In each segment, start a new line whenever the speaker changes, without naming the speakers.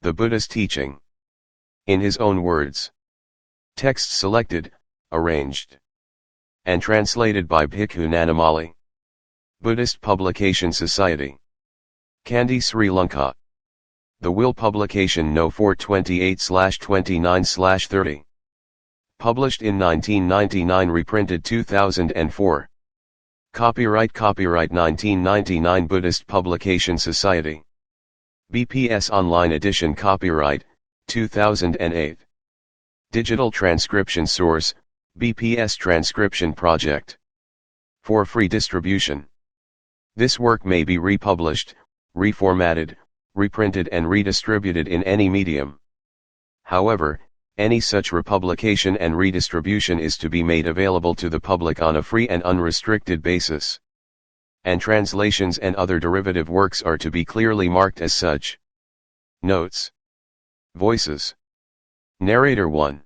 The Buddha's teaching. In his own words. Text selected, arranged, and translated by Bhikkhu Ñanamoli. Buddhist Publication Society. Kandy, Sri Lanka. The Will Publication No. 428/29/30. Published in 1999, reprinted 2004. Copyright 1999 Buddhist Publication Society. BPS Online Edition Copyright, 2008. Digital transcription source, BPS Transcription Project. For free distribution. This work may be republished, reformatted, reprinted and redistributed in any medium. However, any such republication and redistribution is to be made available to the public on a free and unrestricted basis. And translations and other derivative works are to be clearly marked as such. Notes. Voices. Narrator 1.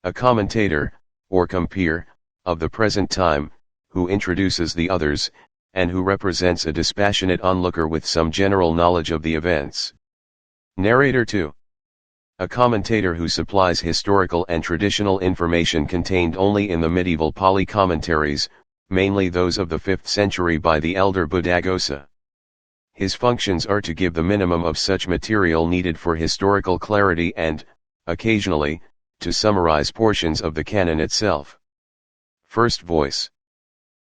A commentator, or compeer, of the present time, who introduces the others, and who represents a dispassionate onlooker with some general knowledge of the events. Narrator 2. A commentator who supplies historical and traditional information contained only in the medieval Pali commentaries, mainly those of the 5th century by the elder Buddhaghosa. His functions are to give the minimum of such material needed for historical clarity and, occasionally, to summarize portions of the canon itself. First voice.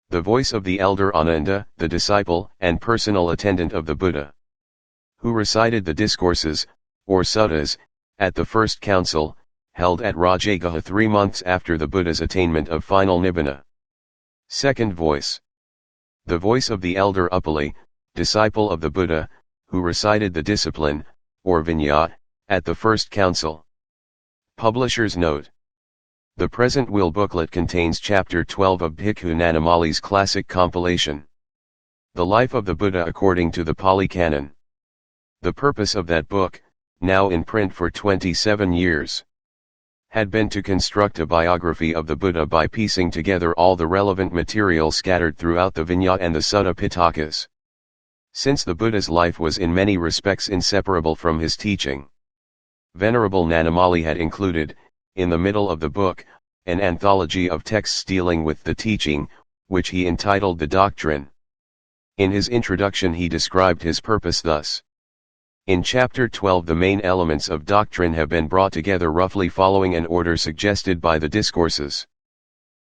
The voice of the elder Ananda, the disciple and personal attendant of the Buddha, who recited the discourses, or suttas, at the first council, held at Rajagaha 3 months after the Buddha's attainment of final nibbana. Second voice. The voice of the elder Upali, disciple of the Buddha, who recited the discipline, or Vinaya, at the first council. Publisher's note. The present will booklet contains Chapter 12 of Bhikkhu Ñanamoli's classic compilation, The Life of the Buddha according to the Pali Canon. The purpose of that book, now in print for 27 years, had been to construct a biography of the Buddha by piecing together all the relevant material scattered throughout the Vinaya and the Sutta Pitakas. Since the Buddha's life was in many respects inseparable from his teaching, Venerable Ñanamoli had included, in the middle of the book, an anthology of texts dealing with the teaching, which he entitled The Doctrine. In his introduction he described his purpose thus. In Chapter 12 the main elements of doctrine have been brought together roughly following an order suggested by the discourses.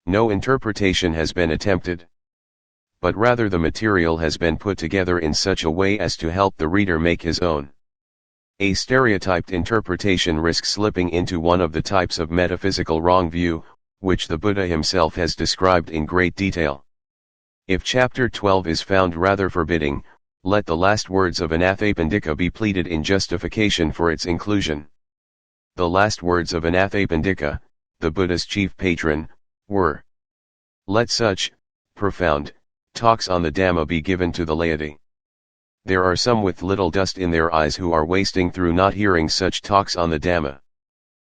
No interpretation has been attempted, but rather the material has been put together in such a way as to help the reader make his own. A stereotyped interpretation risks slipping into one of the types of metaphysical wrong view, which the Buddha himself has described in great detail. If Chapter 12 is found rather forbidding, let the last words of Anathapindika be pleaded in justification for its inclusion. The last words of Anathapindika, the Buddha's chief patron, were, "Let such, profound, talks on the Dhamma be given to the laity. There are some with little dust in their eyes who are wasting through not hearing such talks on the Dhamma.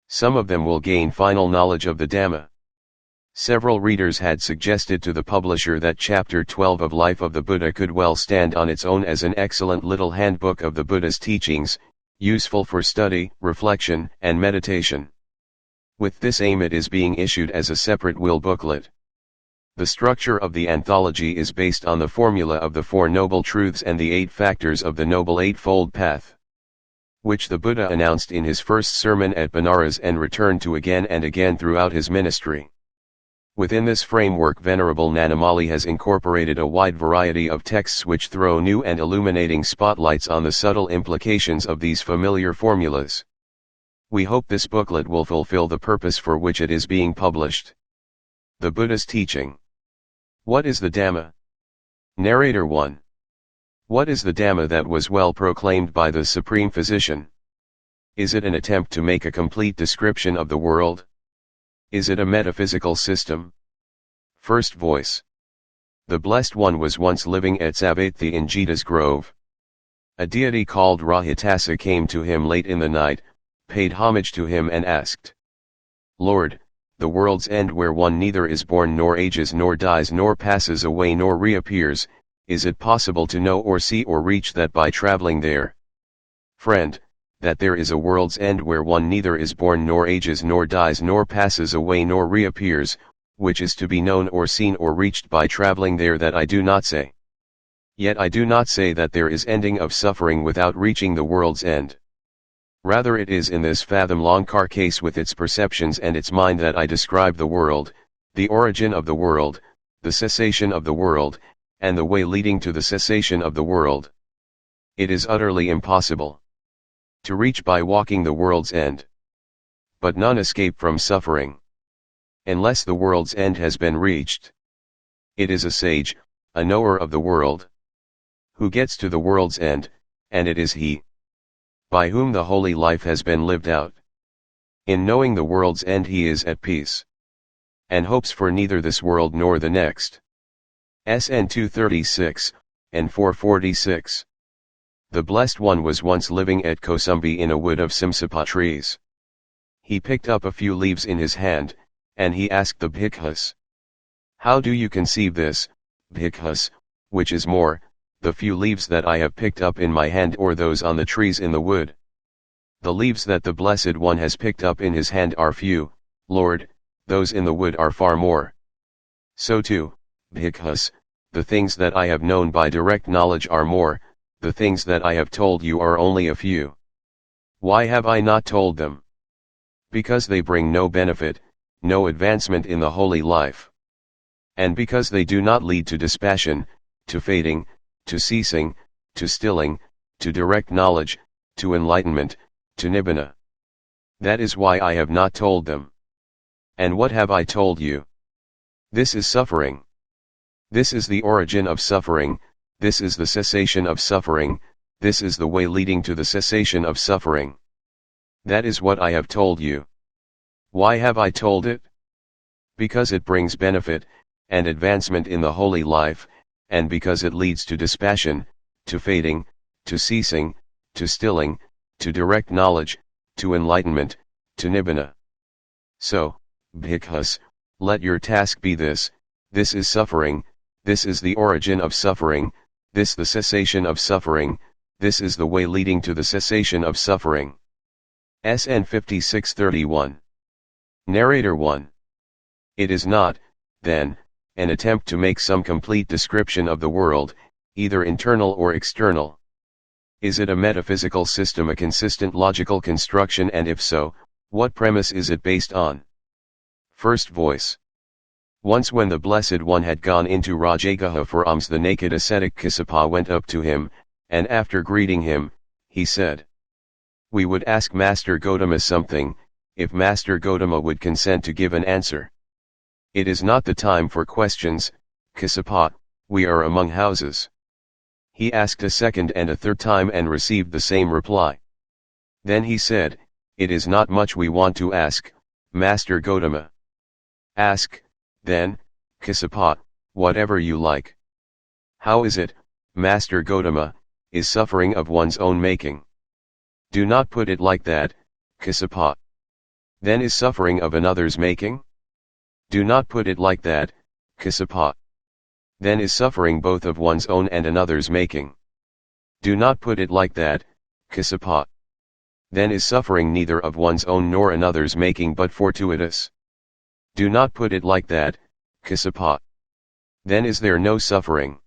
Some of them will gain final knowledge of the Dhamma." Several readers had suggested to the publisher that Chapter 12 of Life of the Buddha could well stand on its own as an excellent little handbook of the Buddha's teachings, useful for study, reflection, and meditation. With this aim it is being issued as a separate will booklet. The structure of the anthology is based on the formula of the Four Noble Truths and the 8 factors of the Noble Eightfold Path, which the Buddha announced in his first sermon at Benares and returned to again and again throughout his ministry. Within this framework Venerable Ñanamoli has incorporated a wide variety of texts which throw new and illuminating spotlights on the subtle implications of these familiar formulas. We hope this booklet will fulfill the purpose for which it is being published. The Buddha's teaching. What is the Dhamma? Narrator 1. What is the Dhamma that was well proclaimed by the Supreme Physician? Is it an attempt to make a complete description of the world? Is it a metaphysical system? First voice. The Blessed One was once living at Savatthi in Jeta's Grove. A deity called Rahitasa came to him late in the night, paid homage to him and asked, "Lord, the world's end where one neither is born nor ages nor dies nor passes away nor reappears, is it possible to know or see or reach that by traveling there?" "Friend," that there is a world's end where one neither is born nor ages nor dies nor passes away nor reappears, which is to be known or seen or reached by traveling there, that I do not say. Yet I do not say that there is ending of suffering without reaching the world's end. Rather it is in this fathom-long carcase with its perceptions and its mind that I describe the world, the origin of the world, the cessation of the world, and the way leading to the cessation of the world. It is utterly impossible to reach by walking the world's end. But none escape from suffering unless the world's end has been reached. It is a sage, a knower of the world, who gets to the world's end, and it is he by whom the holy life has been lived out. In knowing the world's end he is at peace, and hopes for neither this world nor the next. SN 236, and 446. The Blessed One was once living at Kosumbi in a wood of simsapa trees. He picked up a few leaves in his hand, and he asked the bhikkhus, "How do you conceive this, bhikkhus, which is more, the few leaves that I have picked up in my hand or those on the trees in the wood?" The leaves that the Blessed One has picked up in his hand are few, Lord, those in the wood are far more. So too, bhikkhus, the things that I have known by direct knowledge are more, the things that I have told you are only a few. Why have I not told them? Because they bring no benefit, no advancement in the holy life. And because they do not lead to dispassion, to fading, to ceasing, to stilling, to direct knowledge, to enlightenment, to nibbana. That is why I have not told them. And what have I told you? This is suffering. This is the origin of suffering, this is the cessation of suffering, this is the way leading to the cessation of suffering. That is what I have told you. Why have I told it? Because it brings benefit, and advancement in the holy life, and because it leads to dispassion, to fading, to ceasing, to stilling, to direct knowledge, to enlightenment, to nibbana. So, bhikkhus, let your task be this is suffering, this is the origin of suffering, this the cessation of suffering, this is the way leading to the cessation of suffering. SN 5631. Narrator 1. It is not, then, an attempt to make some complete description of the world, either internal or external. Is it a metaphysical system, a consistent logical construction, and if so, what premise is it based on? First voice. Once when the Blessed One had gone into Rajagaha for alms, the naked ascetic Kassapa went up to him, and after greeting him, he said, "We would ask Master Gotama something, if Master Gotama would consent to give an answer." "It is not the time for questions, Kassapa, we are among houses." He asked a second and a third time and received the same reply. Then he said, "It is not much we want to ask, Master Gotama." "Ask, then, Kassapa, whatever you like." "How is it, Master Gotama, is suffering of one's own making?" "Do not put it like that, Kassapa." "Then is suffering of another's making?" "Do not put it like that, Kassapa." "Then is suffering both of one's own and another's making?" "Do not put it like that, Kassapa." "Then is suffering neither of one's own nor another's making but fortuitous?" "Do not put it like that, Kassapa." "Then is there no suffering?"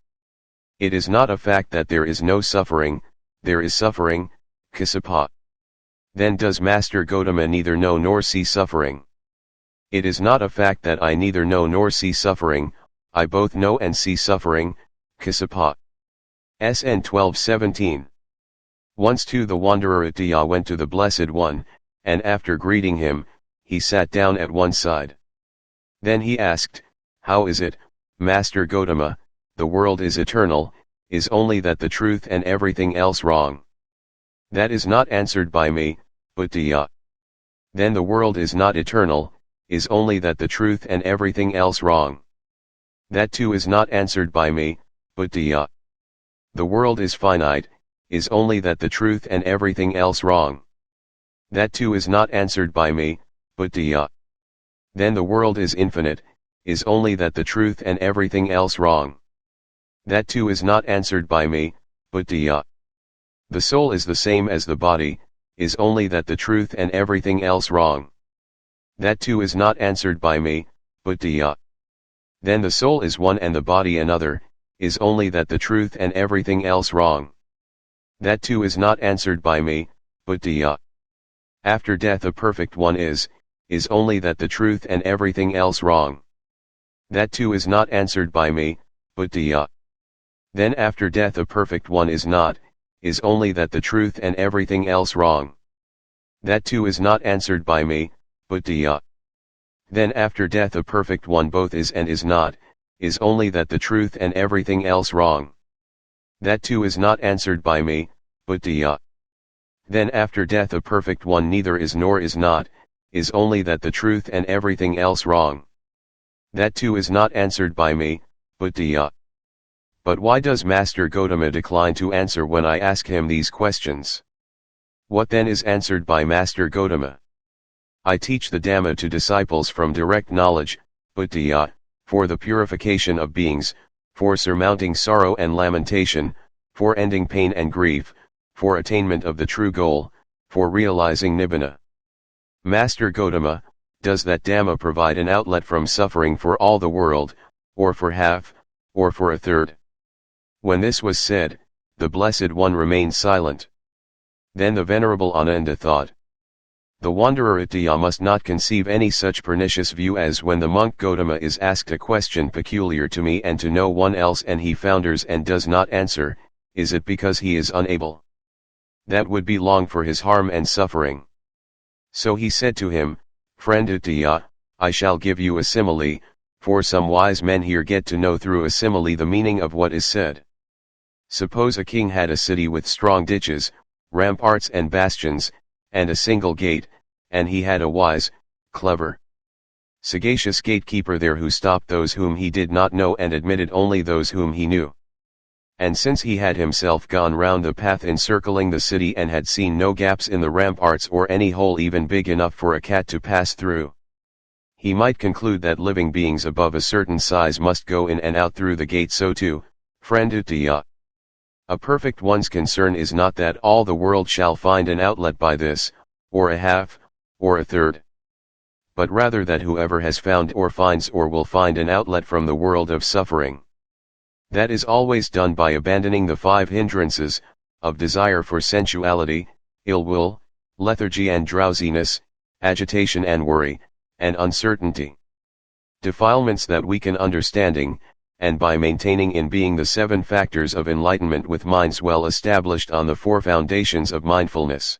"It is not a fact that there is no suffering, there is suffering, Kassapa." "Then does Master Gotama neither know nor see suffering?" "It is not a fact that I neither know nor see suffering, I both know and see suffering, Kassapa." SN 1217. Once too the wanderer Attiya went to the Blessed One, and after greeting him, he sat down at one side. Then he asked, "How is it, Master Gotama, the world is eternal, is only that the truth and everything else wrong?" "That is not answered by me, Attiya." "Then the world is not eternal, is only that the truth and everything else wrong?" "That too is not answered by me, Attiya." "The world is finite, is only that the truth and everything else wrong?" "That too is not answered by me, Attiya." "Then the world is infinite, is only that the truth and everything else wrong?" "That too is not answered by me, Attiya." "The soul is the same as the body, is only that the truth and everything else wrong. That too is not answered by me, but Dhyā. Then the soul is one and the body another, is only that the truth and everything else wrong. That too is not answered by me, but Dhyā. After death a perfect one is only that the truth and everything else wrong. That too is not answered by me, but Dhyā. Then after death a perfect one is only that the truth and everything else wrong. That too is not answered by me, but Dhyā. Then after death a perfect one both is and is not, is only that the truth and everything else wrong. That too is not answered by me, but Dhyā. Then after death a perfect one neither is nor is not, is only that the truth and everything else wrong. That too is not answered by me, but Dhyā. But why does Master Gotama decline to answer when I ask him these questions? What then is answered by Master Gotama? I teach the Dhamma to disciples from direct knowledge, but Dhyā, for the purification of beings, for surmounting sorrow and lamentation, for ending pain and grief, for attainment of the true goal, for realizing Nibbana. Master Gotama, does that Dhamma provide an outlet from suffering for all the world, or for half, or for a third? When this was said, the Blessed One remained silent. Then the Venerable Ananda thought, the wanderer at Dhyā must not conceive any such pernicious view as when the monk Gotama is asked a question peculiar to me and to no one else and he founders and does not answer, is it because he is unable? That would be long for his harm and suffering. So he said to him, Friend at Dhyā, I shall give you a simile, for some wise men here get to know through a simile the meaning of what is said. Suppose a king had a city with strong ditches, ramparts and bastions, and a single gate, and he had a wise, clever, sagacious gatekeeper there who stopped those whom he did not know and admitted only those whom he knew. And since he had himself gone round the path encircling the city and had seen no gaps in the ramparts or any hole even big enough for a cat to pass through, he might conclude that living beings above a certain size must go in and out through the gate. So too, friend at Dhyā, a perfect one's concern is not that all the world shall find an outlet by this, or a half, or a third, but rather that whoever has found or finds or will find an outlet from the world of suffering. That is always done by abandoning the 5 hindrances, of desire for sensuality, ill will, lethargy and drowsiness, agitation and worry, and uncertainty. Defilements that weaken understanding, and by maintaining in being the 7 factors of enlightenment with minds well established on the 4 foundations of mindfulness.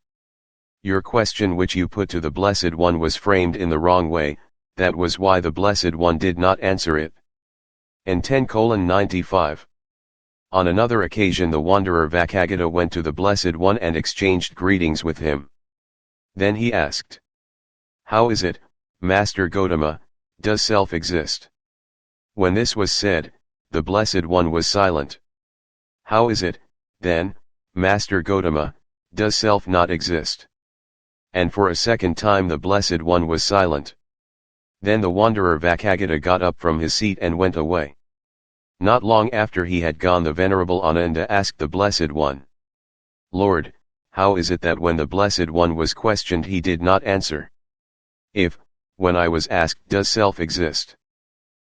Your question which you put to the Blessed One was framed in the wrong way, that was why the Blessed One did not answer it. And 10:95. On another occasion the wanderer Vakagata went to the Blessed One and exchanged greetings with him. Then he asked, How is it, Master Gotama, does self exist? When this was said, the Blessed One was silent. How is it, then, Master Gotama, does self not exist? And for a second time the Blessed One was silent. Then the wanderer Vakagata got up from his seat and went away. Not long after he had gone the Venerable Ananda asked the Blessed One, Lord, how is it that when the Blessed One was questioned he did not answer? If, when I was asked does self exist,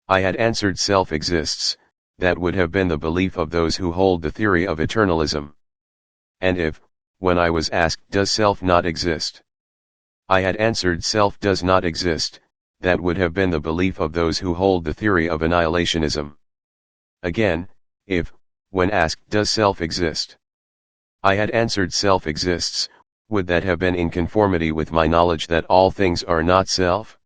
I had answered self exists, that would have been the belief of those who hold the theory of eternalism. And if, when I was asked does self not exist, I had answered self does not exist, that would have been the belief of those who hold the theory of annihilationism. Again, if, when asked does self exist, I had answered self exists, would that have been in conformity with my knowledge that all things are not self?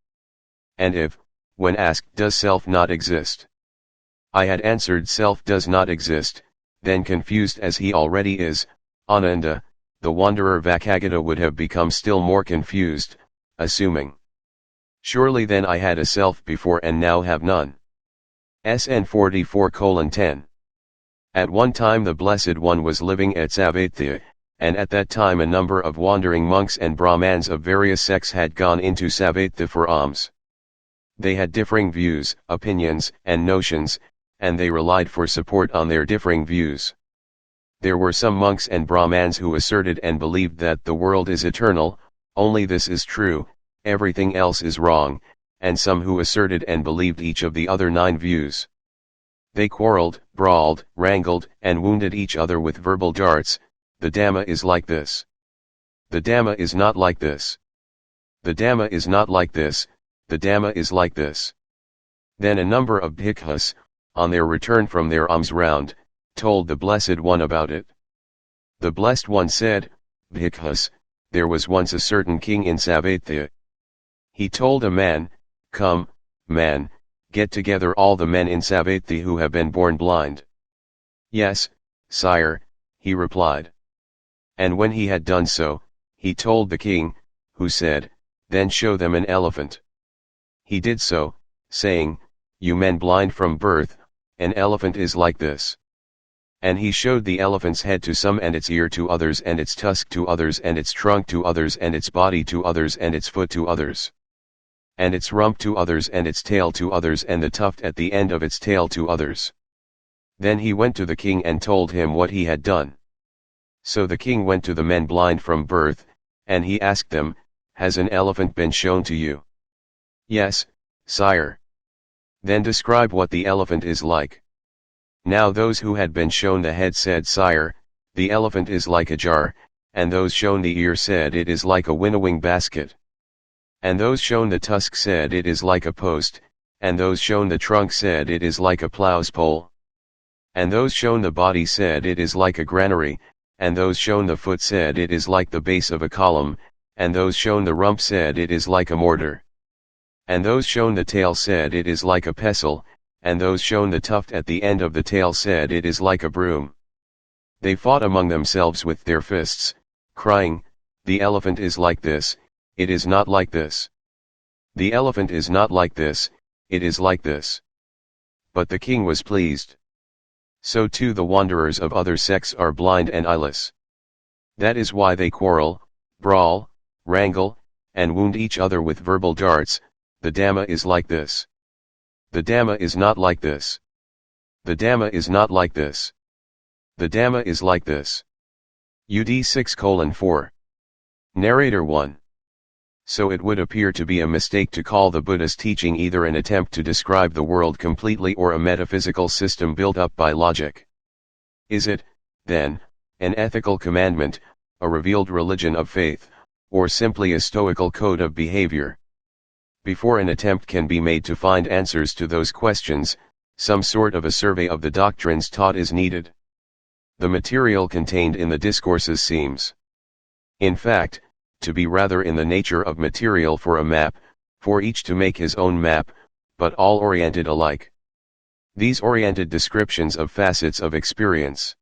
And if, when asked does self not exist, I had answered self does not exist, then confused as he already is, Ananda, the wanderer Vakagata would have become still more confused, assuming, surely then I had a self before and now have none. SN 44:10. At one time the Blessed One was living at Savatthi, and at that time a number of wandering monks and Brahmans of various sects had gone into Savatthi for alms. They had differing views, opinions, and notions, and they relied for support on their differing views. There were some monks and Brahmans who asserted and believed that the world is eternal, only this is true, everything else is wrong, and some who asserted and believed each of the other 9 views. They quarreled, brawled, wrangled, and wounded each other with verbal darts. The Dhamma is like this. The Dhamma is not like this. The Dhamma is not like this, the Dhamma is like this. Then a number of bhikkhus, on their return from their alms round, told the Blessed One about it. The Blessed One said, Bhikkhus, there was once a certain king in Savatya. He told a man, come, man, get together all the men in Savatya who have been born blind. Yes, sire, he replied. And when he had done so, he told the king, who said, then show them an elephant. He did so, saying, you men blind from birth, an elephant is like this. And he showed the elephant's head to some and its ear to others and its tusk to others and its trunk to others and its body to others and its foot to others. And its rump to others and its tail to others and the tuft at the end of its tail to others. Then he went to the king and told him what he had done. So the king went to the men blind from birth, and he asked them, has an elephant been shown to you? Yes, sire. Then describe what the elephant is like. Now those who had been shown the head said, sire, the elephant is like a jar, and those shown the ear said it is like a winnowing basket. And those shown the tusk said it is like a post, and those shown the trunk said it is like a plough's pole. And those shown the body said it is like a granary, and those shown the foot said it is like the base of a column, and those shown the rump said it is like a mortar. And those shown the tail said it is like a pestle, and those shown the tuft at the end of the tail said it is like a broom. They fought among themselves with their fists, crying, the elephant is like this, it is not like this. The elephant is not like this, it is like this. But the king was pleased. So too the wanderers of other sects are blind and eyeless. That is why they quarrel, brawl, wrangle, and wound each other with verbal darts. The Dhamma is like this. The Dhamma is not like this. The Dhamma is not like this. The Dhamma is like this. UD 6:4. Narrator 1. So it would appear to be a mistake to call the Buddha's teaching either an attempt to describe the world completely or a metaphysical system built up by logic. Is it, then, an ethical commandment, a revealed religion of faith, or simply a stoical code of behavior? Before an attempt can be made to find answers to those questions, some sort of a survey of the doctrines taught is needed. The material contained in the discourses seems, in fact, to be rather in the nature of material for a map, for each to make his own map, but all oriented alike. These oriented descriptions of facets of experience,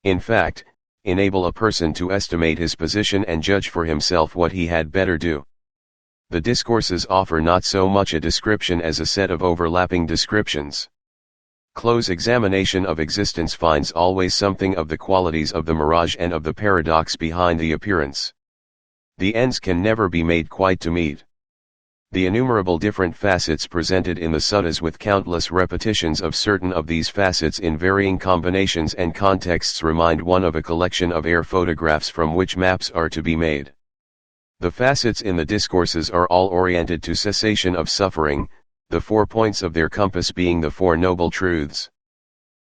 in fact, enable a person to estimate his position and judge for himself what he had better do. The discourses offer not so much a description as a set of overlapping descriptions. Close examination of existence finds always something of the qualities of the mirage and of the paradox behind the appearance. The ends can never be made quite to meet. The innumerable different facets presented in the suttas with countless repetitions of certain of these facets in varying combinations and contexts remind one of a collection of air photographs from which maps are to be made. The facets in the discourses are all oriented to cessation of suffering, the 4 points of their compass being the 4 noble truths.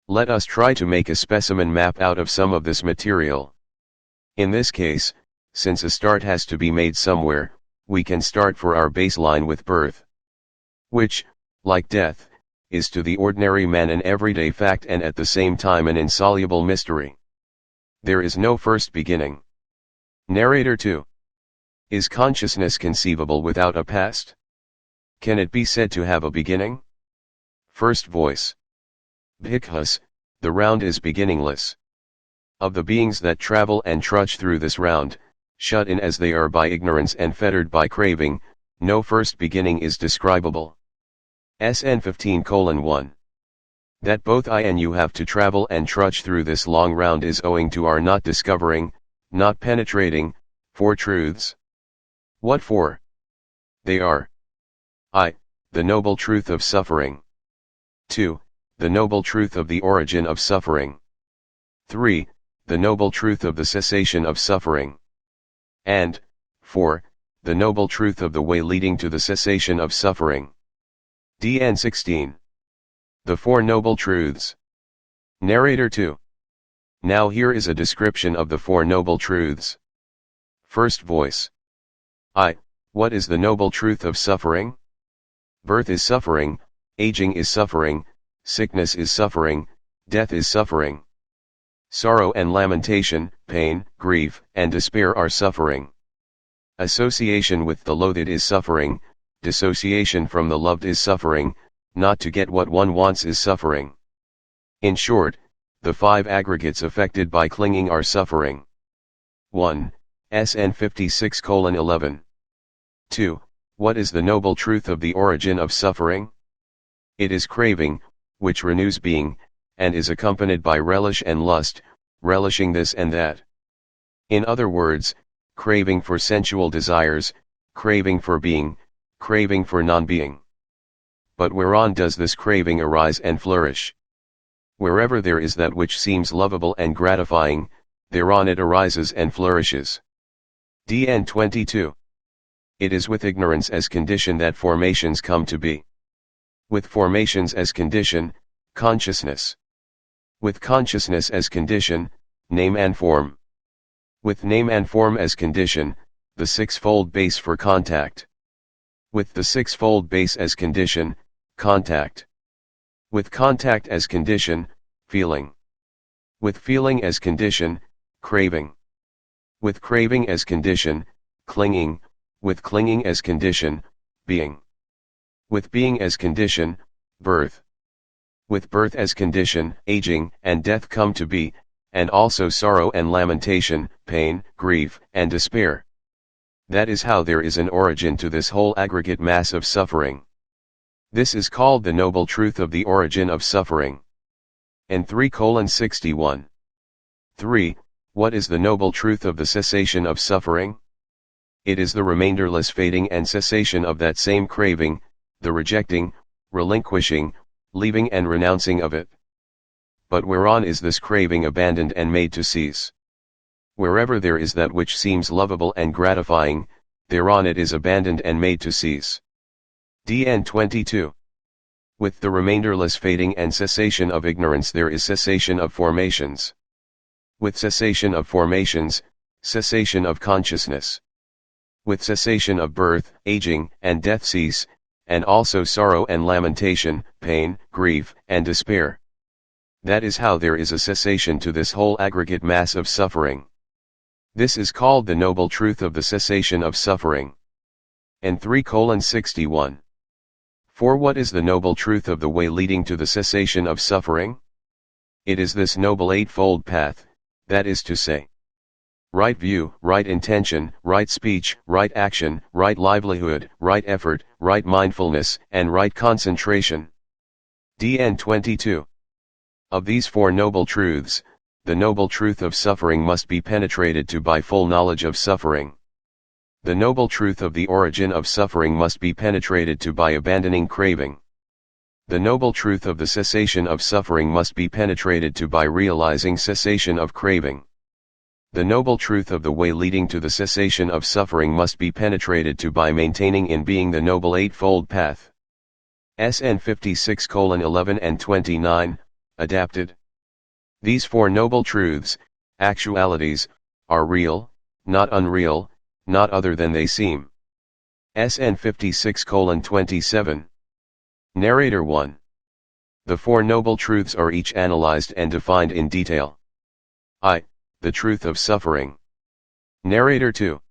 Let us try to make a specimen map out of some of this material. In this case, since a start has to be made somewhere, we can start for our baseline with birth, which, like death, is to the ordinary man an everyday fact and at the same time an insoluble mystery. There is no first beginning. Narrator 2. Is consciousness conceivable without a past? Can it be said to have a beginning? First voice. Bhikkhus, the round is beginningless. Of the beings that travel and trudge through this round, shut in as they are by ignorance and fettered by craving, no first beginning is describable. SN 15:1. That both I and you have to travel and trudge through this long round is owing to our not discovering, not penetrating, 4 truths. What 4? They are: I, the noble truth of suffering. 2, the noble truth of the origin of suffering. 3, the noble truth of the cessation of suffering. And, 4, the noble truth of the way leading to the cessation of suffering. DN 16. The Four Noble Truths. Narrator 2. Now here is a description of the Four Noble Truths. First voice. What is the noble truth of suffering? Birth is suffering, aging is suffering, sickness is suffering, death is suffering. Sorrow and lamentation, pain, grief, and despair are suffering. Association with the loathed is suffering, dissociation from the loved is suffering, not to get what one wants is suffering. In short, the 5 aggregates affected by clinging are suffering. 1. SN 56:11. 2. What is the noble truth of the origin of suffering? It is craving, which renews being, and is accompanied by relish and lust, relishing this and that. In other words, craving for sensual desires, craving for being, craving for non-being. But whereon does this craving arise and flourish? Wherever there is that which seems lovable and gratifying, thereon it arises and flourishes. DN 22. It is with ignorance as condition that formations come to be. With formations as condition, consciousness. With consciousness as condition, name and form. With name and form as condition, the sixfold base for contact. With the sixfold base as condition, contact. With contact as condition, feeling. With feeling as condition, craving. With craving as condition, clinging. With clinging as condition, being. With being as condition, birth. With birth as condition, aging and death come to be, and also sorrow and lamentation, pain, grief, and despair. That is how there is an origin to this whole aggregate mass of suffering. This is called the noble truth of the origin of suffering. And 3:61. 3. What is the noble truth of the cessation of suffering? It is the remainderless fading and cessation of that same craving, the rejecting, relinquishing, leaving and renouncing of it. But whereon is this craving abandoned and made to cease? Wherever there is that which seems lovable and gratifying, thereon it is abandoned and made to cease. DN 22. With the remainderless fading and cessation of ignorance there is cessation of formations. With cessation of formations, cessation of consciousness. With cessation of birth, aging, and death cease, and also sorrow and lamentation, pain, grief, and despair. That is how there is a cessation to this whole aggregate mass of suffering. This is called the noble truth of the cessation of suffering. And 3:61. For what is the noble truth of the way leading to the cessation of suffering? It is this noble eightfold path, that is to say, right view, right intention, right speech, right action, right livelihood, right effort, right mindfulness, and right concentration. DN 22. Of these 4 noble truths, the noble truth of suffering must be penetrated to by full knowledge of suffering. The noble truth of the origin of suffering must be penetrated to by abandoning craving. The noble truth of the cessation of suffering must be penetrated to by realizing cessation of craving. The noble truth of the way leading to the cessation of suffering must be penetrated to by maintaining in being the noble eightfold path. SN 56:11 and 29, adapted. These 4 noble truths, actualities, are real, not unreal, not other than they seem. SN 56:27. Narrator 1. The 4 noble truths are each analyzed and defined in detail. The truth of suffering. Narrator 2.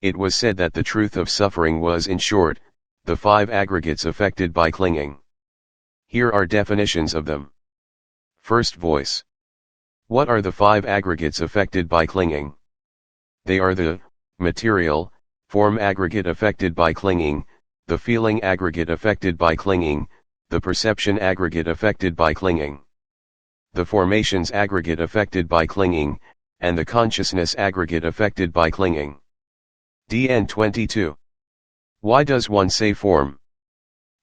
It was said that the truth of suffering was, in short, the 5 aggregates affected by clinging. Here are definitions of them. First voice. What are the 5 aggregates affected by clinging? They are the material, form aggregate affected by clinging, the feeling aggregate affected by clinging, the perception aggregate affected by clinging, the formations aggregate affected by clinging, and the consciousness aggregate affected by clinging. DN 22. Why does one say form?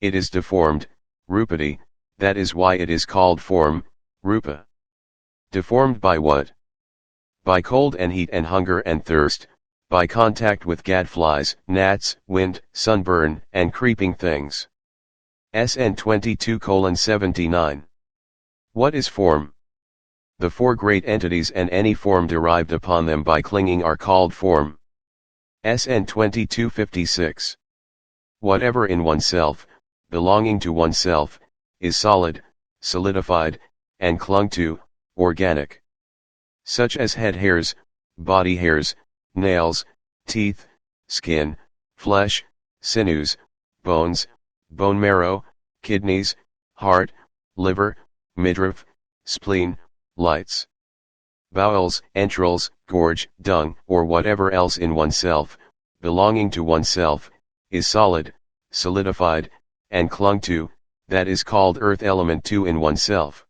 It is deformed, rupati, that is why it is called form, rupa. Deformed by what? by cold and heat and hunger and thirst, by contact with gadflies, gnats, wind, sunburn, and creeping things. SN 22:79. What is form? The four great entities and any form derived upon them by clinging are called form. SN 22:56. Whatever in oneself, belonging to oneself, is solid, solidified, and clung to, organic. Such as head hairs, body hairs, nails, teeth, skin, flesh, sinews, bones, bone marrow, kidneys, heart, liver, midriff, spleen, lights, bowels, entrails, gorge, dung, or whatever else in oneself, belonging to oneself, is solid, solidified, and clung to, that is called earth element 2 in oneself.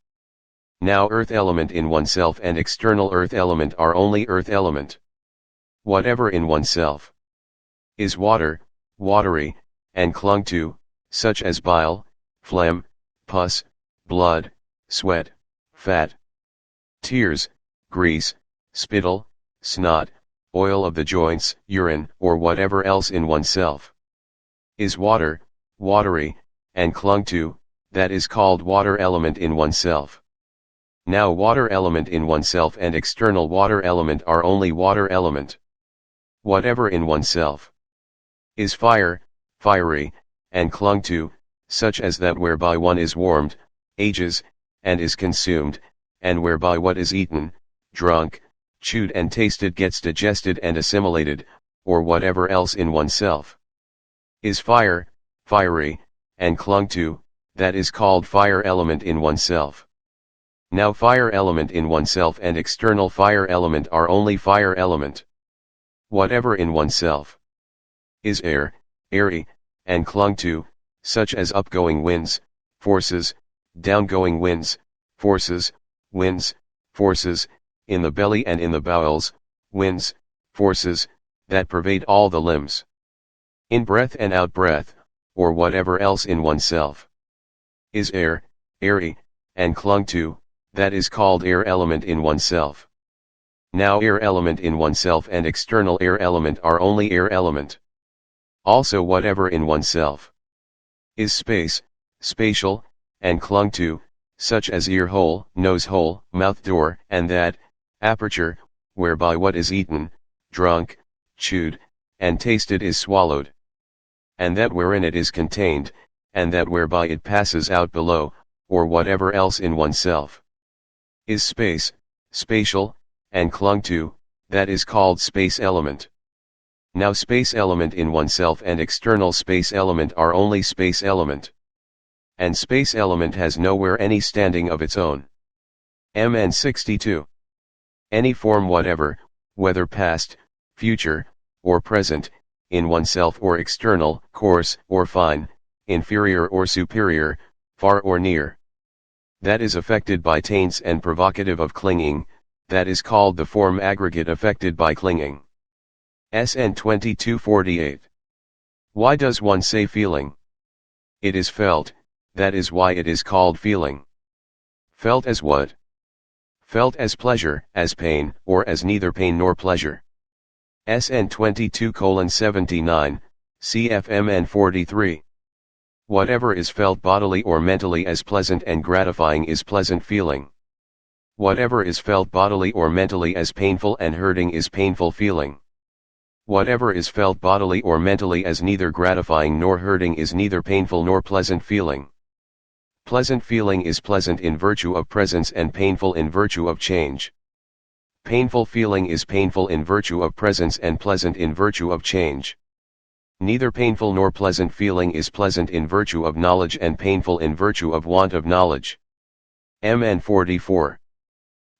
Now earth element in oneself and external earth element are only earth element. Whatever in oneself is water, watery, and clung to, such as bile, phlegm, pus, blood, sweat, fat, tears, grease, spittle, snot, oil of the joints, urine, or whatever else in oneself is water, watery, and clung to, that is called water element in oneself. Now water element in oneself and external water element are only water element. Whatever in oneself is fire, fiery, and clung to, such as that whereby one is warmed, ages, and is consumed, and whereby what is eaten, drunk, chewed and tasted gets digested and assimilated, or whatever else in oneself is fire, fiery, and clung to, that is called fire element in oneself. Now fire element in oneself and external fire element are only fire element. Whatever in oneself is air, airy, and clung to, such as upgoing winds, forces, downgoing winds, forces, winds, forces, in the belly and in the bowels, winds, forces, that pervade all the limbs. In breath and out breath, or whatever else in oneself is air, airy, and clung to, that is called air element in oneself. Now air element in oneself and external air element are only air element. Also whatever in oneself is space, spatial, and clung to, such as ear hole, nose hole, mouth door, and that, aperture, whereby what is eaten, drunk, chewed, and tasted is swallowed. And that wherein it is contained, and that whereby it passes out below, or whatever else in oneself is space, spatial, and clung to, that is called space element. Now space element in oneself and external space element are only space element. And space element has nowhere any standing of its own. MN 62. Any form whatever, whether past, future, or present, in oneself or external, coarse or fine, inferior or superior, far or near, that is affected by taints and provocative of clinging, that is called the form aggregate affected by clinging. SN 22:48. Why does one say feeling? It is felt, that is why it is called feeling. Felt as what? Felt as pleasure, as pain, or as neither pain nor pleasure. SN 22:79, CFMN 43. Whatever is felt bodily or mentally as pleasant and gratifying is pleasant feeling. Whatever is felt bodily or mentally as painful and hurting is painful feeling. Whatever is felt bodily or mentally as neither gratifying nor hurting is neither painful nor pleasant feeling. Pleasant feeling is pleasant in virtue of presence and painful in virtue of change. Painful feeling is painful in virtue of presence and pleasant in virtue of change. Neither painful nor pleasant feeling is pleasant in virtue of knowledge and painful in virtue of want of knowledge. MN 44.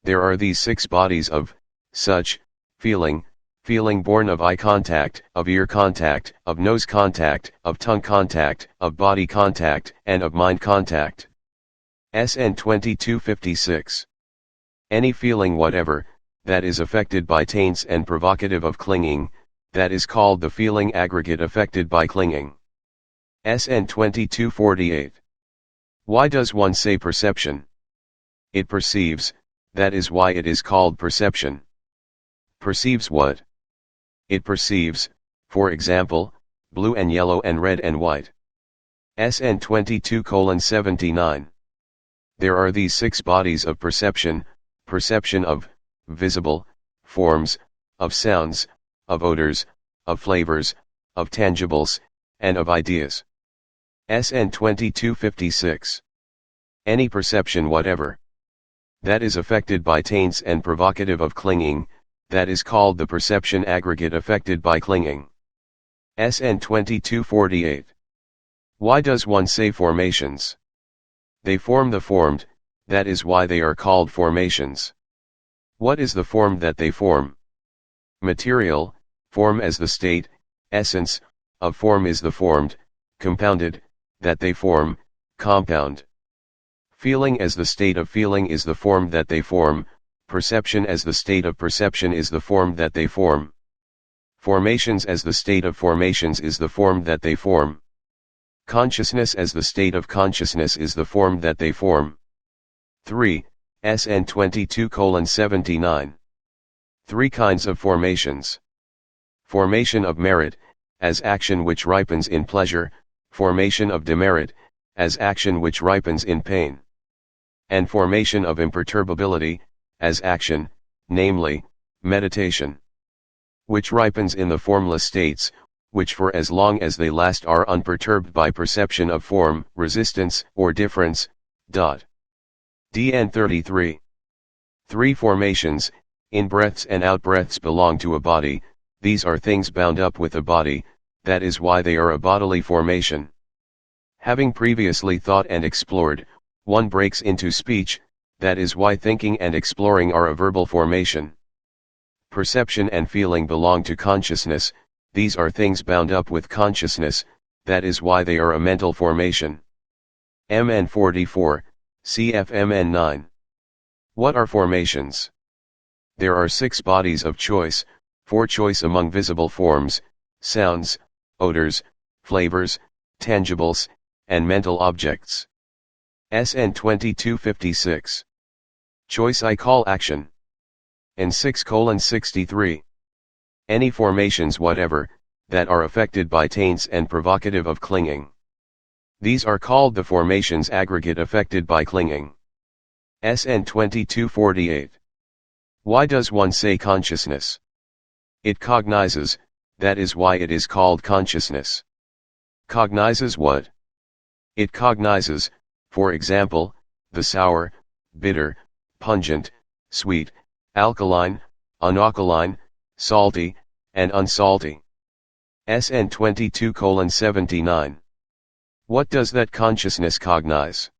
There are these six bodies of such feeling, feeling born of eye contact, of ear contact, of nose contact, of tongue contact, of body contact, and of mind contact. SN 22:56. Any feeling whatever, that is affected by taints and provocative of clinging, that is called the feeling aggregate affected by clinging. SN 22:48. Why does one say perception? It perceives, that is why it is called perception. Perceives what? It perceives, for example, blue and yellow and red and white. SN 22:79. There are these 6 bodies of perception: perception of visible forms, of sounds, of odors, of flavors, of tangibles, and of ideas. SN 22:56. Any perception whatever that is affected by taints and provocative of clinging, that is called the perception aggregate affected by clinging. SN 22:48. Why does one say formations? They form the formed, that is why they are called formations. What is the form that they form? Material, form as the state, essence, of form is the formed, compounded, that they form, compound. Feeling as the state of feeling is the form that they form, perception as the state of perception is the form that they form. Formations as the state of formations is the form that they form. Consciousness as the state of consciousness is the form that they form. 3. SN 22:79. 3 kinds of formations. Formation of merit, as action which ripens in pleasure, formation of demerit, as action which ripens in pain. And formation of imperturbability, as action, namely, meditation, which ripens in the formless states, which for as long as they last are unperturbed by perception of form, resistance, or difference. DN 33. 3 formations, in-breaths and out-breaths belong to a body. These are things bound up with a body, that is why they are a bodily formation. Having previously thought and explored, one breaks into speech, that is why thinking and exploring are a verbal formation. Perception and feeling belong to consciousness. These are things bound up with consciousness, that is why they are a mental formation. MN 44, CFMN 9. What are formations? There are 6 bodies of choice, for choice among visible forms, sounds, odors, flavors, tangibles, and mental objects. SN 22:56. Choice I call action. N 6:63. Any formations whatever, that are affected by taints and provocative of clinging. These are called the formations aggregate affected by clinging. SN 22:48. Why does one say consciousness? It cognizes, that is why it is called consciousness. Cognizes what? It cognizes, for example, the sour, bitter, pungent, sweet, alkaline, unalkaline, salty, and unsalty. SN 22:79. What does that consciousness cognize?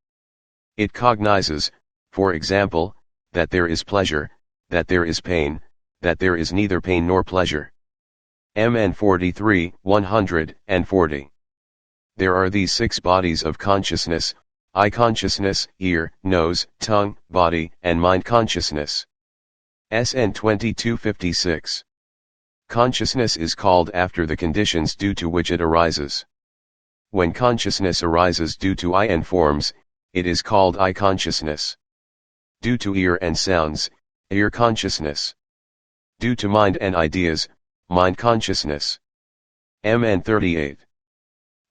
It cognizes, for example, that there is pleasure, that there is pain, that there is neither pain nor pleasure. MN 43, 140. There are these 6 bodies of consciousness: eye consciousness, ear, nose, tongue, body, and mind consciousness. SN 22:56. Consciousness is called after the conditions due to which it arises. When consciousness arises due to eye and forms, it is called eye consciousness. Due to ear and sounds, ear consciousness. Due to mind and ideas, mind consciousness. MN 38.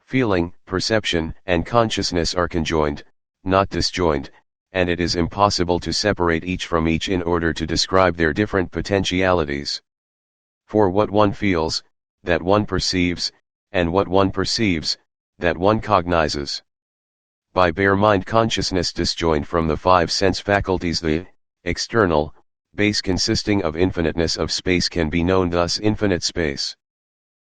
Feeling, perception, and consciousness are conjoined, not disjoined, and it is impossible to separate each from each in order to describe their different potentialities. For what one feels, that one perceives, and what one perceives, that one cognizes. By bare mind consciousness disjoined from the 5 sense faculties, the external base consisting of infiniteness of space can be known, thus infinite space.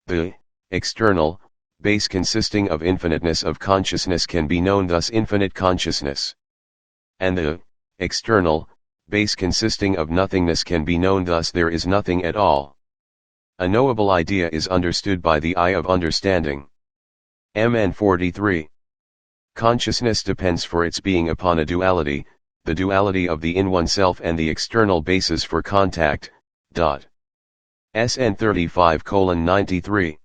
The external base consisting of infiniteness of consciousness can be known, thus infinite consciousness. And the external base consisting of nothingness can be known, thus there is nothing at all. A knowable idea is understood by the eye of understanding. MN 43. Consciousness depends for its being upon a duality, the duality of the in oneself and the external basis for contact. SN 35:93.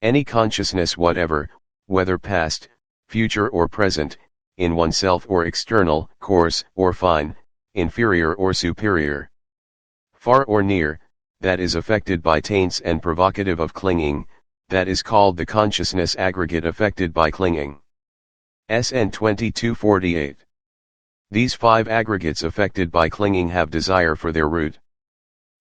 Any consciousness whatever, whether past, future or present, in oneself or external, coarse or fine, inferior or superior, far or near, that is affected by taints and provocative of clinging, that is called the consciousness aggregate affected by clinging. SN 2248. These 5 aggregates affected by clinging have desire for their root.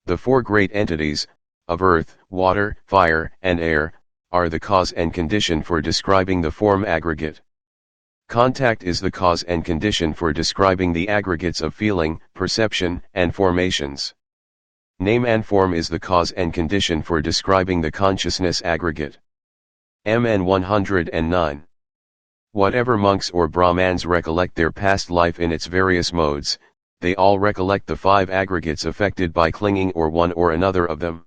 The 4 great entities, of earth, water, fire, and air, are the cause and condition for describing the form aggregate. Contact is the cause and condition for describing the aggregates of feeling, perception, and formations. Name and form is the cause and condition for describing the consciousness aggregate. MN 109. Whatever monks or Brahmans recollect their past life in its various modes, they all recollect the 5 aggregates affected by clinging or one or another of them.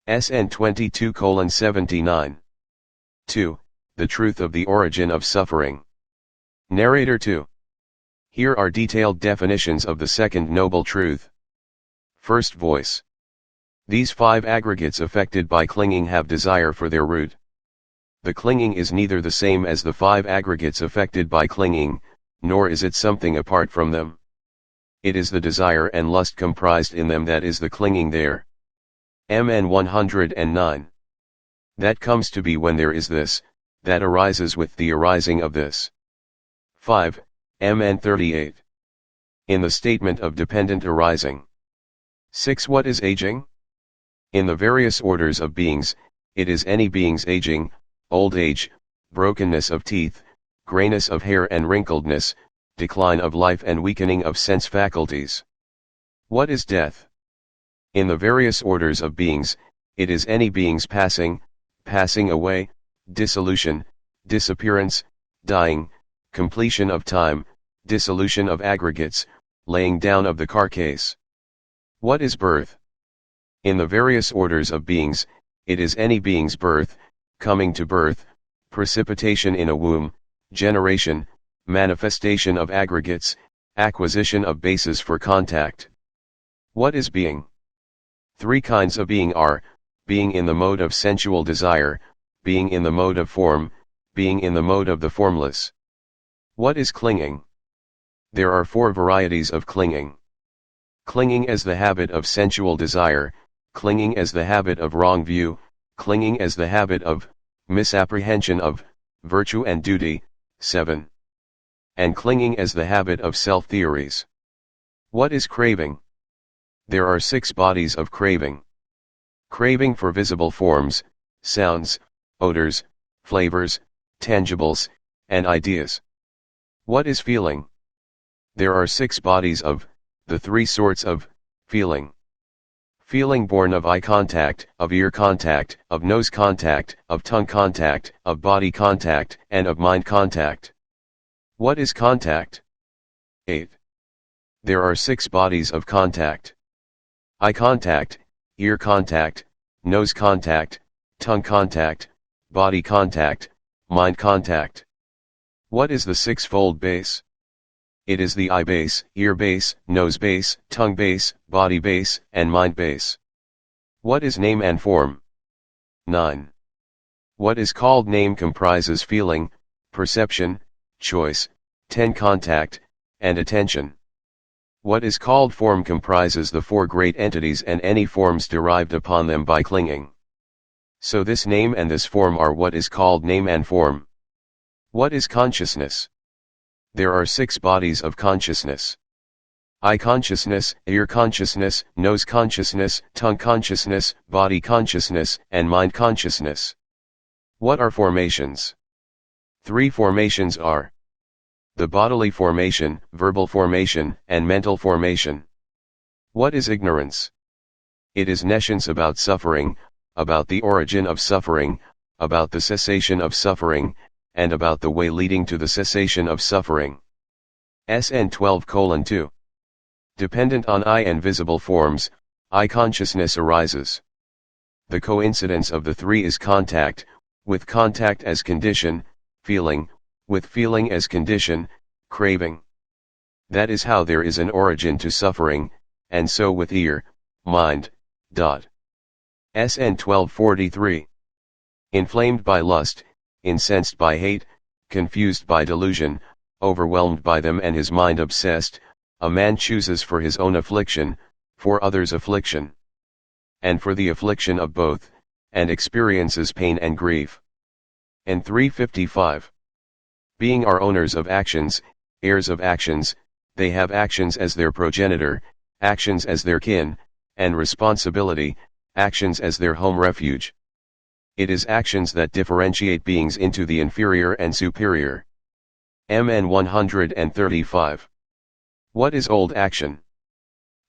SN 22:79. 2. The truth of the origin of suffering. Narrator 2. Here are detailed definitions of the second noble truth. First voice. These 5 aggregates affected by clinging have desire for their root. The clinging is neither the same as the 5 aggregates affected by clinging, nor is it something apart from them. It is the desire and lust comprised in them that is the clinging there. MN 109. That comes to be when there is this, that arises with the arising of this. 5. MN 38. In the statement of dependent arising. 6. What is aging? In the various orders of beings, it is any being's aging, old age, brokenness of teeth, grayness of hair and wrinkledness, decline of life and weakening of sense faculties. What is death? In the various orders of beings, it is any being's passing away, dissolution, disappearance, dying, completion of time, dissolution of aggregates, laying down of the carcass. What is birth? In the various orders of beings, it is any being's birth, coming to birth, precipitation in a womb, generation, manifestation of aggregates, acquisition of bases for contact. What is being? 3 kinds of being are, being in the mode of sensual desire, being in the mode of form, being in the mode of the formless. What is clinging? There are 4 varieties of clinging. Clinging as the habit of sensual desire, clinging as the habit of wrong view, clinging as the habit of misapprehension of virtue and duty, 7. And clinging as the habit of self-theories. What is craving? There are 6 bodies of craving. Craving for visible forms, sounds, odors, flavors, tangibles, and ideas. What is feeling? There are 6 bodies of, the 3 sorts of, feeling. Feeling born of eye contact, of ear contact, of nose contact, of tongue contact, of body contact, and of mind contact. What is contact? 8. There are 6 bodies of contact. Eye contact, ear contact, nose contact, tongue contact, body contact, mind contact. What is the 6-fold base? It is the eye base, ear base, nose base, tongue base, body base, and mind base. What is name and form? 9. What is called name comprises feeling, perception, choice, 10 contact, and attention. What is called form comprises the 4 great entities and any forms derived upon them by clinging. So this name and this form are what is called name and form. What is consciousness? There are 6 bodies of consciousness. Eye consciousness, ear consciousness, nose consciousness, tongue consciousness, body consciousness, and mind consciousness. What are formations? 3 formations are the bodily formation, verbal formation, and mental formation. What is ignorance? It is nescience about suffering, about the origin of suffering, about the cessation of suffering, and about the way leading to the cessation of suffering. SN 12:2. Dependent on eye and visible forms, eye consciousness arises. The coincidence of the 3 is contact, with contact as condition, feeling, with feeling as condition, craving. That is how there is an origin to suffering, and so with ear, mind, SN 12:43. Inflamed by lust, incensed by hate, confused by delusion, overwhelmed by them and his mind obsessed, a man chooses for his own affliction, for others' affliction. and for the affliction of both, and experiences pain and grief. And 355. Being are owners of actions, heirs of actions, they have actions as their progenitor, actions as their kin, and responsibility, actions as their home refuge. It is actions that differentiate beings into the inferior and superior. MN 135. What is old action?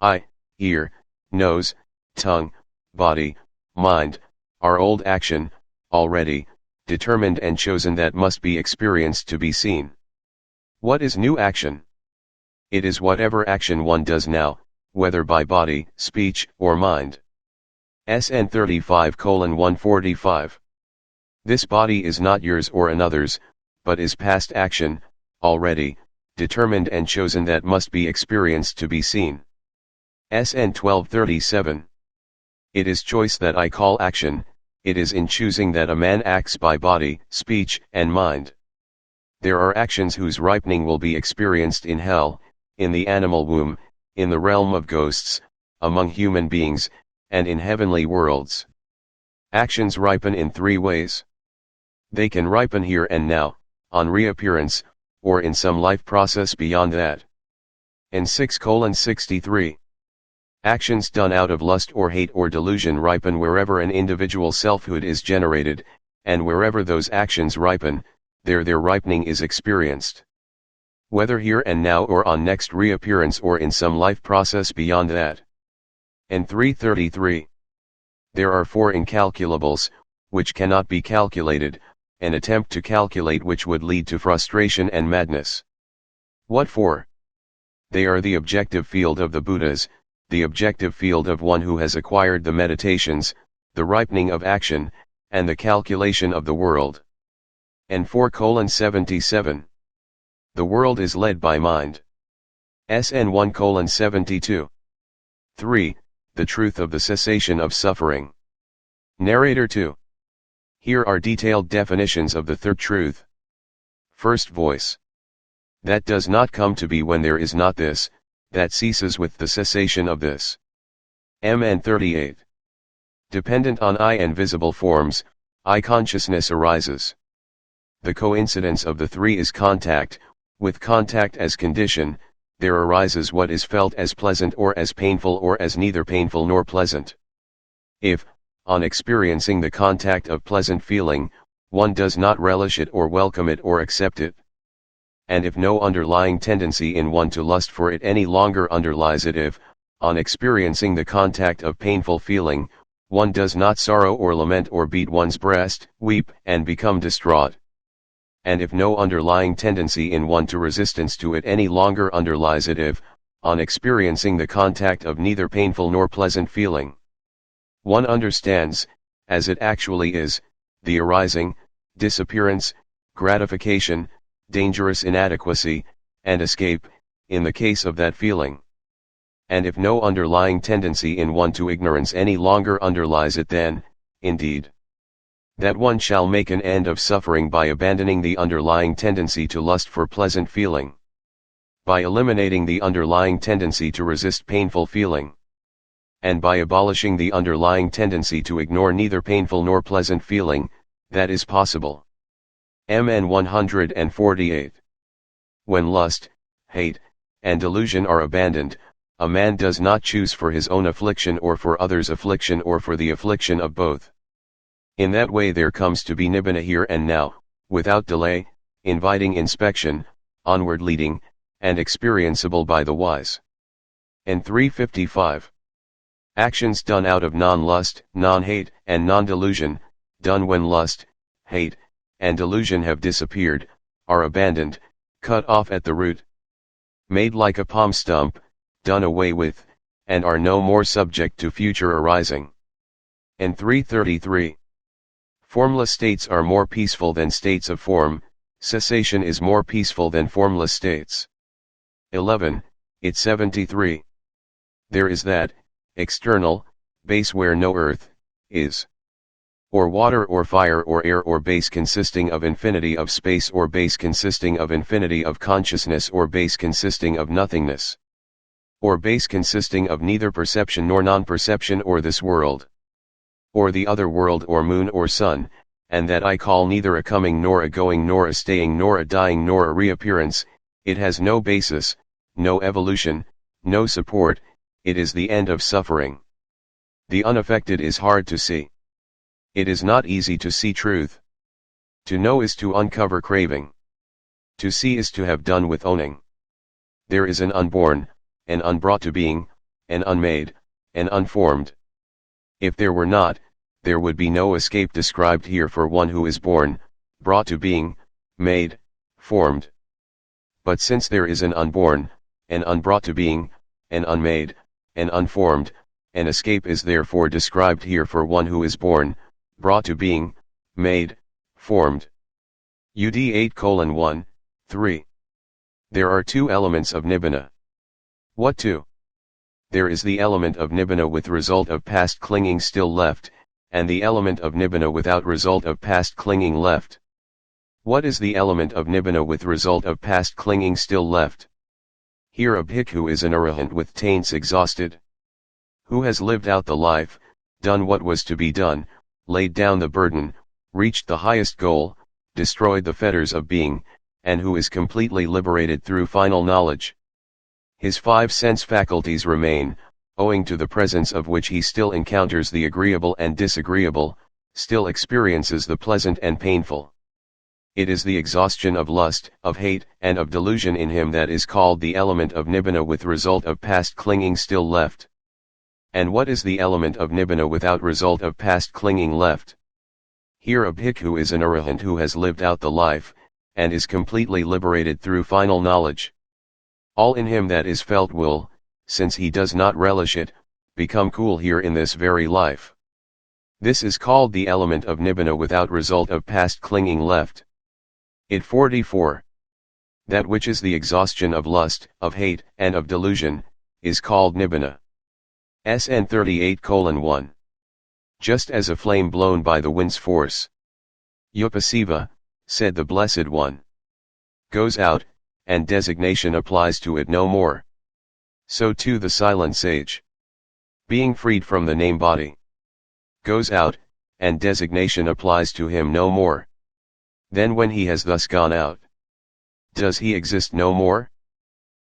Eye, ear, nose, tongue, body, mind, are old action, already, determined and chosen that must be experienced to be seen. What is new action? It is whatever action one does now, whether by body, speech, or mind. SN 35:145. This body is not yours or another's, but is past action, already, determined and chosen that must be experienced to be seen. SN 1237. It is choice that I call action, it is in choosing that a man acts by body, speech, and mind. There are actions whose ripening will be experienced in hell, in the animal womb, in the realm of ghosts, among human beings, and in heavenly worlds. Actions ripen in three ways. They can ripen here and now, on reappearance, or in some life process beyond that. And 6:63. Actions done out of lust or hate or delusion ripen wherever an individual selfhood is generated, and wherever those actions ripen, there their ripening is experienced. Whether here and now or on next reappearance or in some life process beyond that. And 333. There are four incalculables, which cannot be calculated, an attempt to calculate which would lead to frustration and madness. What four? They are the objective field of the Buddhas, the objective field of one who has acquired the meditations, the ripening of action, and the calculation of the world. And 4:77. The world is led by mind. SN 1:72. 3. The truth of the cessation of suffering. Narrator 2. Here are detailed definitions of the third truth. First voice. That does not come to be when there is not this, that ceases with the cessation of this. MN 38. Dependent on I and visible forms, I consciousness arises. The coincidence of the three is contact, with contact as condition, there arises what is felt as pleasant or as painful or as neither painful nor pleasant. If, on experiencing the contact of pleasant feeling, one does not relish it or welcome it or accept it, and if no underlying tendency in one to lust for it any longer underlies it, if, on experiencing the contact of painful feeling, one does not sorrow or lament or beat one's breast, weep and become distraught, and if no underlying tendency in one to resistance to it any longer underlies it, if, on experiencing the contact of neither painful nor pleasant feeling, one understands, as it actually is, the arising, disappearance, gratification, dangerous inadequacy, and escape, in the case of that feeling. And if no underlying tendency in one to ignorance any longer underlies it, then, indeed, that one shall make an end of suffering by abandoning the underlying tendency to lust for pleasant feeling, by eliminating the underlying tendency to resist painful feeling, and by abolishing the underlying tendency to ignore neither painful nor pleasant feeling, that is possible. MN 148. When lust, hate, and delusion are abandoned, a man does not choose for his own affliction or for others' affliction or for the affliction of both. In that way there comes to be nibbana here and now, without delay, inviting inspection, onward leading, and experienceable by the wise. And 355. Actions done out of non-lust, non-hate, and non-delusion, done when lust, hate, and delusion have disappeared, are abandoned, cut off at the root, made like a palm stump, done away with, and are no more subject to future arising. And 333. Formless states are more peaceful than states of form, cessation is more peaceful than formless states. 11, it 73. There is that, external, base where no earth, is. Or water or fire or air or base consisting of infinity of space or base consisting of infinity of consciousness or base consisting of nothingness. or base consisting of neither perception nor non-perception or this world, or the other world or moon or sun, and that I call neither a coming nor a going nor a staying nor a dying nor a reappearance, it has no basis, no evolution, no support, it is the end of suffering. The unaffected is hard to see. It is not easy to see truth. To know is to uncover craving. To see is to have done with owning. There is an unborn, an unbrought to being, an unmade, an unformed. If there were not, there would be no escape described here for one who is born, brought to being, made, formed. But since there is an unborn, an unbrought to being, an unmade, an unformed, an escape is therefore described here for one who is born, brought to being, made, formed. UD 8:1, 3. There are two elements of nibbana. What two? There is the element of nibbana with result of past clinging still left, and the element of nibbana without result of past clinging left. What is the element of nibbana with result of past clinging still left? Here a bhikkhu is an arahant with taints exhausted, who has lived out the life, done what was to be done, laid down the burden, reached the highest goal, destroyed the fetters of being, and who is completely liberated through final knowledge. His five sense faculties remain, owing to the presence of which he still encounters the agreeable and disagreeable, still experiences the pleasant and painful. It is the exhaustion of lust, of hate, and of delusion in him that is called the element of nibbana with result of past clinging still left. And what is the element of nibbana without result of past clinging left? Here a bhikkhu is an arahant who has lived out the life, and is completely liberated through final knowledge. All in him that is felt will, since he does not relish it, become cool here in this very life. This is called the element of nibbana without result of past clinging left. It 44. That which is the exhaustion of lust, of hate, and of delusion, is called nibbana. SN 38:1. Just as a flame blown by the wind's force, Upasiva, said the Blessed One, goes out, and designation applies to it no more. So too the silent sage, being freed from the name body, goes out, and designation applies to him no more. Then when he has thus gone out, does he exist no more?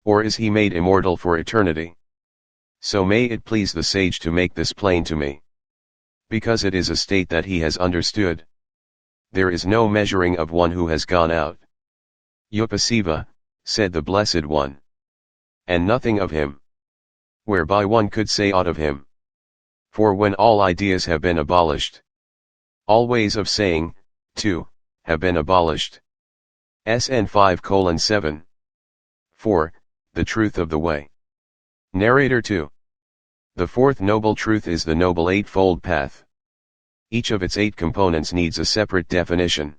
Or is he made immortal for eternity? So may it please the sage to make this plain to me, because it is a state that he has understood. There is no measuring of one who has gone out. Upasiva, said the Blessed One, and nothing of him, whereby one could say aught of him. For when all ideas have been abolished, all ways of saying, too, have been abolished. SN 5:7. 4. The truth of the way. Narrator 2. The fourth noble truth is the Noble Eightfold Path. Each of its 8 components needs a separate definition.